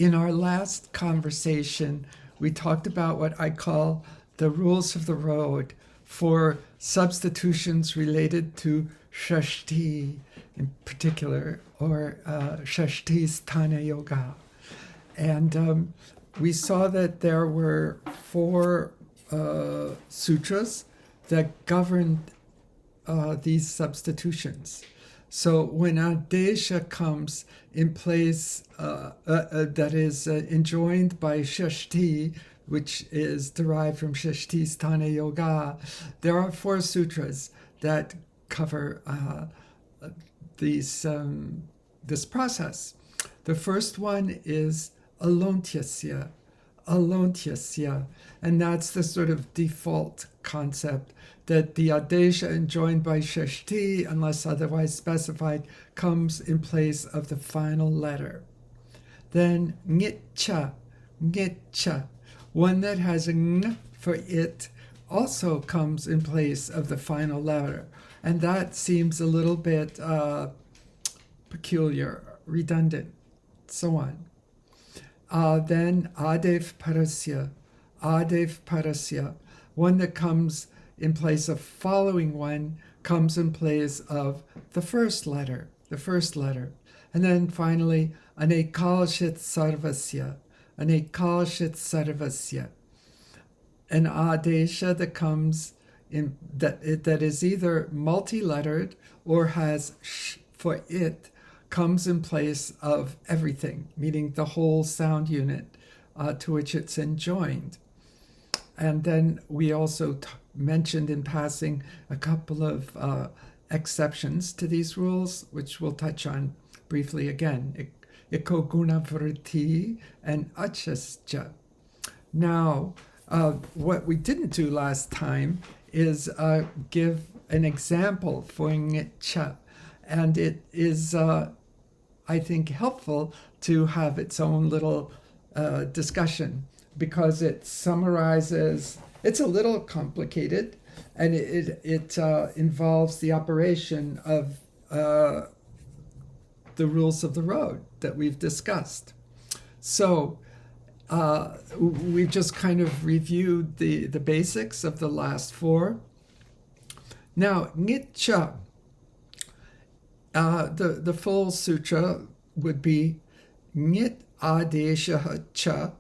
In our last conversation, we talked about what I call the rules of the road for substitutions related to Shashti in particular, or Shashti Sthana Yoga. And we saw that there were four sutras that governed these substitutions. So when Adesha comes in place that is enjoined by Shashti, which is derived from Shashti Sthana Yoga, there are four sutras that cover this process. The first one is Alontyasya, and that's the sort of default concept that the Adesha enjoined by Shashti, unless otherwise specified, comes in place of the final letter. Then Ngitcha, one that has a ng for it, also comes in place of the final letter. And that seems a little bit peculiar, redundant, so on. Then Adev Parasya, one that comes in place of following one, comes in place of the first letter. And then finally, Anekalshit Sarvasya, an Adesha that comes in that is either multi-lettered or has sh for it, comes in place of everything, meaning the whole sound unit to which it's enjoined. And then we also mentioned in passing a couple of exceptions to these rules, which we'll touch on briefly again. Ikoguna Vritti and Achascha. Now, what we didn't do last time is give an example for Ngitcha. And it is, I think, helpful to have its own little discussion because it summarizes, it's a little complicated, and it involves the operation of the rules of the road that we've discussed. So we've just kind of reviewed the basics of the last four. Now, Ngitcha, the full sutra would be Ngit Adesha Cha,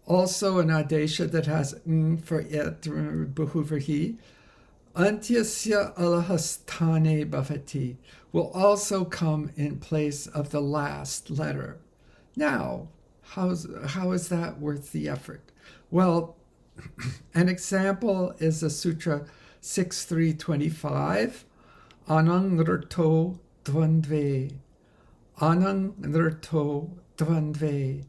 also an Adesha that has ng for it, Bahuvrihi. Antyasya Alahastane Bhavati will also come in place of the last letter. Now, how is that worth the effort? Well, an example is the Sutra 6.3.25, Anang Nrto Dvandve. Anang Nrto Dvandve.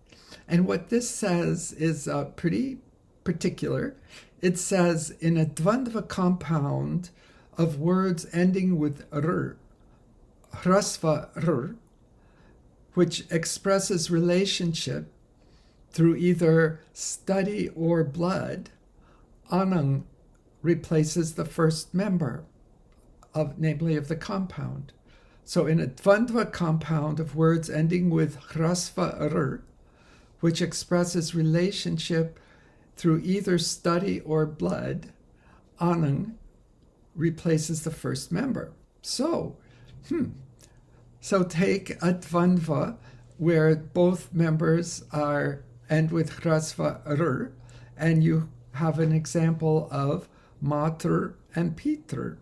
And what this says is pretty particular. It says in a Dvandva compound of words ending with r, hrasva r, which expresses relationship through either study or blood, Anang replaces the first member, namely of the compound. So in a Dvandva compound of words ending with hrasva r, which expresses relationship through either study or blood, Anang replaces the first member. So take a Dvandva where both members are end with hrasva r, and you have an example of Matr and Pitr.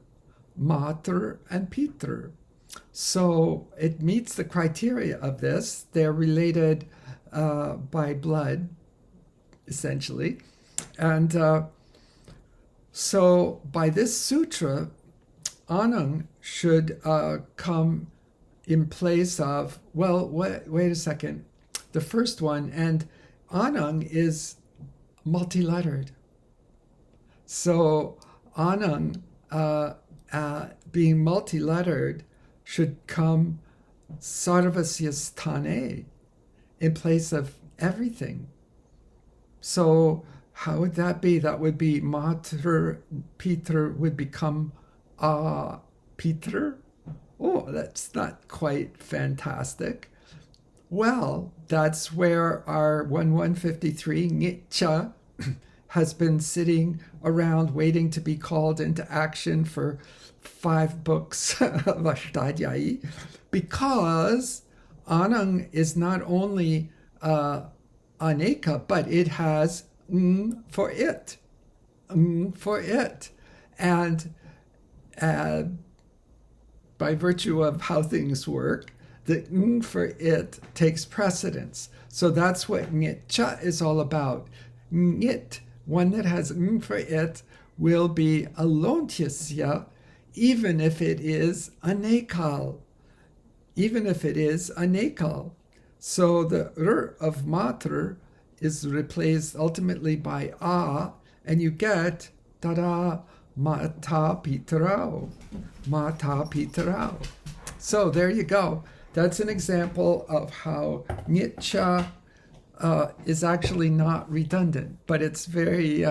So it meets the criteria of this. They're related by blood, essentially. And so by this sutra, Anang should come in place of, well, wait a second. The first one, and Anang is multi-lettered. So Anang, being multi-lettered, should come Sarvasya Sthane in place of everything. So how would that be? That would be Matr, Pitr would become Pitr. Oh, that's not quite fantastic. Well, that's where our 1153 Ngitcha has been sitting around waiting to be called into action for 5 books of Ashtadhyayi, because Anang is not only Aneka, but it has for it. For it. And by virtue of how things work, the for it takes precedence. So that's what Ngitcha is all about. Ngit, one that has for it, will be alontyasya, even if it is anekal. Even if it is anekal. So the r of matr is replaced ultimately by a, and you get tada mata pitarao. Mata pitarao. So there you go. That's an example of how Ngitcha is actually not redundant, but it's very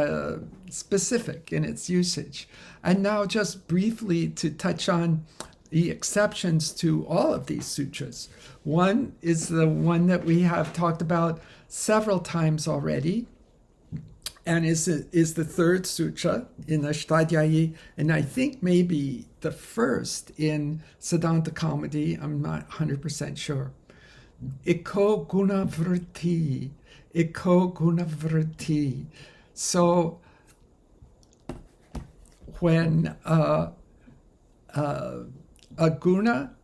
specific in its usage. And now just briefly to touch on the exceptions to all of these sutras. One is the one that we have talked about several times already, and is the third sutra in Ashtadhyayi, and I think maybe the first in Siddhanta Kaumudi. I'm not 100% sure. Iko guna vritti. Iko guna vritti. So when a guna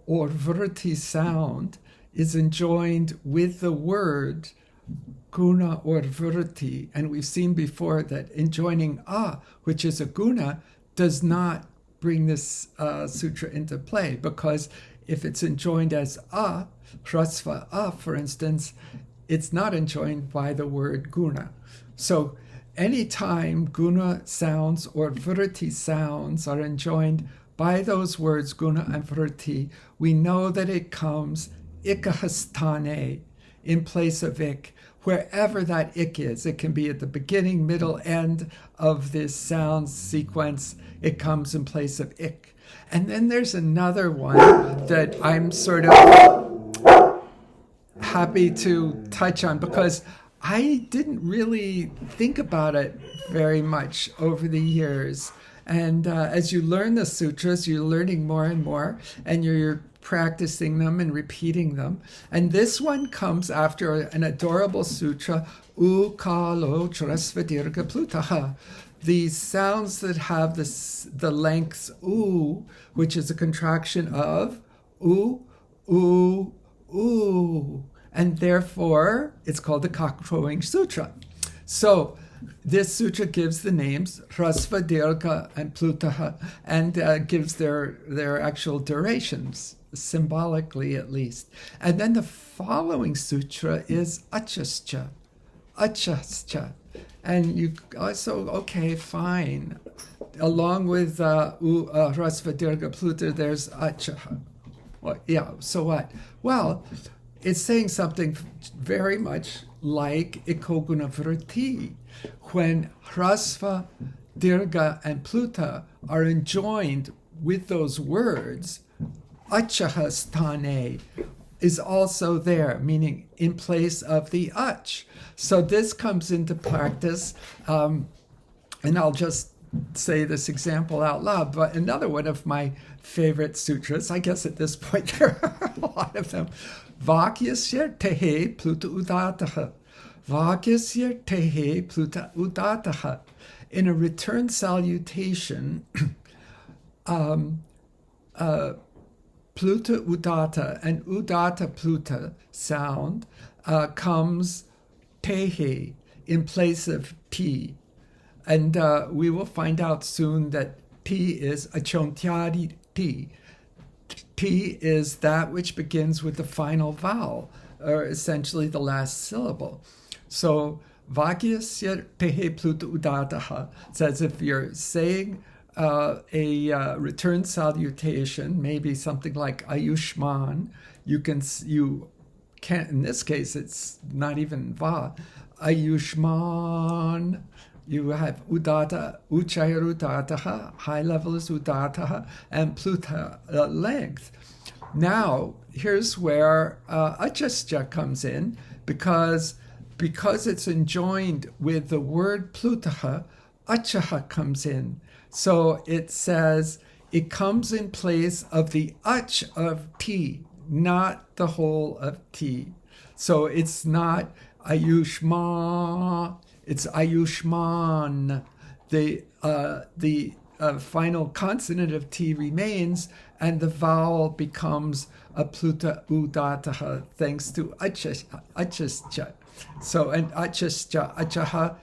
or vritti sound is enjoined with the word guna or vritti, and we've seen before that enjoining a, which is a guna, does not bring this sutra into play, because if it's enjoined as a, hrasva a, for instance, it's not enjoined by the word guna. So anytime guna sounds or vritti sounds are enjoined by those words guna and vritti, we know that it comes ikahastane, in place of ik, wherever that ik is. It can be at the beginning, middle, end of this sound sequence. It comes in place of ik. And then there's another one that I'm sort of happy to touch on, because I didn't really think about it very much over the years. And as you learn the sutras, you're learning more and more, and you're practicing them and repeating them. And this one comes after an adorable sutra, Ukalo Trasvadirga Plutaha. These sounds that have the lengths U, which is a contraction of U, U, U. And therefore, it's called the cock-crowing sutra. So this sutra gives the names Hrasva, Dirgha, and Plutaha, and gives their actual durations, symbolically at least. And then the following sutra is Achascha. Achascha. And you also, okay, fine. Along with Hrasva, Dirgha, Pluta, there's Achaha. Well, yeah, so what? Well, it's saying something very much like Ikoguna Vritti. When Hrasva, Dirgha, and Pluta are enjoined with those words, Achahastane is also there, meaning in place of the ach. So this comes into practice, and I'll just say this example out loud, but another one of my favorite sutras, I guess at this point there are a lot of them, Vakyasya tehe pluta udataha. Vakyasya tehe pluta udataha. In a return salutation, pluta udata and udata pluta sound comes tehe in place of t. And we will find out soon that t is achontyadi t. T is that which begins with the final vowel, or essentially the last syllable. So, Vakyasya tehe pluta udataha says if you're saying a return salutation, maybe something like Ayushman, you can't, in this case, it's not even va. Ayushman. You have udata, uchayar udataha, high level is udataha, and pluta, length. Now, here's where achascha comes in, because it's enjoined with the word plutaha, achaha comes in. So it says it comes in place of the ach of ti, not the whole of ti. So it's not ayushma, it's ayushman. The final consonant of ti remains, and the vowel becomes a pluta udataha thanks to achascha. So, and achascha, achaha,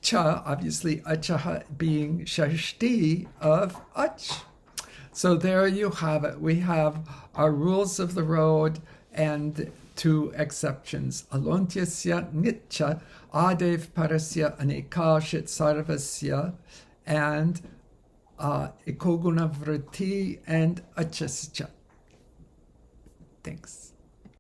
cha, obviously achaha being shashti of ach. So there you have it. We have our rules of the road and two exceptions. Alontyasya nitya, adev parasya anekashit sarvasya, and ekoguna vritti and achascha. Thanks.